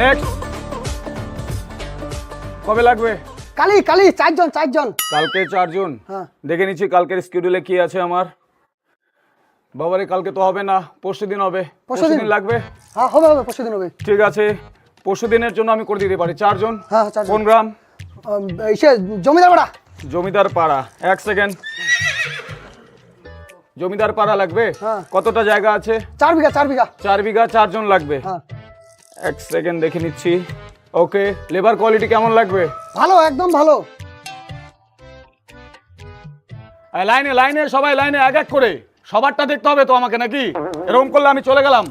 Next. কবে লাগবে? কালি কালি 4 জন 4 জন। কালকে 4 জন। হ্যাঁ। দেখে নিচ্ছি কালকের শিডিউলে কি আছে আমার। বাবারে কালকে তো হবে না, পরশুদিন হবে। পরশুদিন লাগবে? হ্যাঁ হবে হবে, পরশুদিন হবে। ঠিক আছে, পরশুদিনের জন্য আমি করে দিতে পারি। 4 জন। হ্যাঁ 4 জন। কোন গ্রাম? ইসে জমিদার পাড়া। জমিদার পাড়া। 1 সেকেন্ড। জমিদার পাড়া লাগবে? হ্যাঁ। কতটা জায়গা আছে? 4 বিঘা 4 বিঘা। 4 বিঘা, 4 জন লাগবে। হ্যাঁ 1 সেকেন্ড দেখে নিচ্ছি। ওকে, লেবার কোয়ালিটি কেমন লাগবে? ভালো, একদম ভালো। লাইনে লাইনে সবাই লাইনে, এক এক করে। সবারটা দেখতে হবে তো আমাকে নাকি? এরকম করলে আমি চলে গেলাম।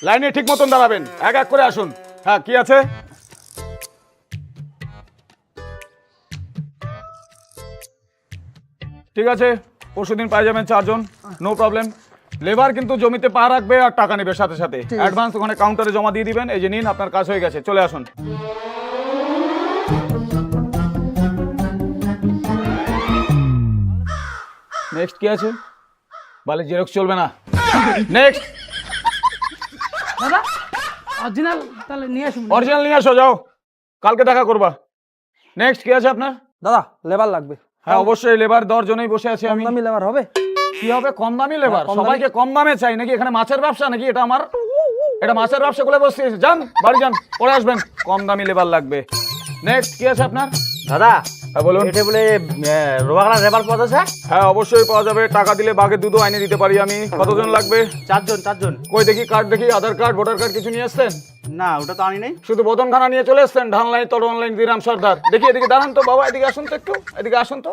লাইনে ঠিক মতন দাঁড়াবেন, এক এক করে আসুন। হ্যাঁ, কি আছে? ঠিক আছে, পরশুদিন পাই যাবেন 4 জন, নো প্রবলেম। লেবার কিন্তু জমিতে পা রাখবে আর টাকা নেবে সাথে সাথে। অ্যাডভান্স ওখানে কাউন্টারে জমা দিয়ে দিবেন। এই যে নিন, আপনার কাজ হয়ে গেছে, চলে আসুন। নেক্সট কি আছে? বলে জেরক্স চলবে না। নেক্সট। দাদা অরিজিনাল তাহলে নিয়ে আসুন। অরিজিনাল নিয়ে আসো, যাও, কালকে দেখা করবা। নেক্সট কি আছে আপনার? দাদা লেবার লাগবে। হ্যাঁ অবশ্যই, লেবার 10 জনেই বসে আছি আমি। দামি লেবার হবে? কি হবে? কম দামি লেবার? কম দামি। সবাইকে কম দামে চাই নাকি? এখানে মাছের ব্যবসা নাকি? এটা মাছের ব্যবসা করে বসে যান, বাড়ি যান, পরে আসবেন। কম দামি লেবার লাগবে। নেক্সট কি আছে আপনার? দাদা হ্যাঁ বলুন। এটা বলে রোবাগলা লেবার পদ আছে? হ্যাঁ অবশ্যই পাওয়া যাবে, টাকা দিলে বাঘের দুধও আইনে দিতে পারি আমি। কতজন লাগবে? 4 জন 4 জন। কই দেখি কার্ড, দেখি আধার কার্ড, ভোটার কার্ড কিছু নিয়ে এসছেন? না ওটা তো আনি নাই। শুধু বোতনখানা নিয়ে চলে এসছেন? ধান লাইন, তরুণ লাইন, দিরাম সর্দার। দেখি এদিকে দাঁড়ান তো বাবা, এদিকে আসুন তো একটু, এদিকে আসুন তো।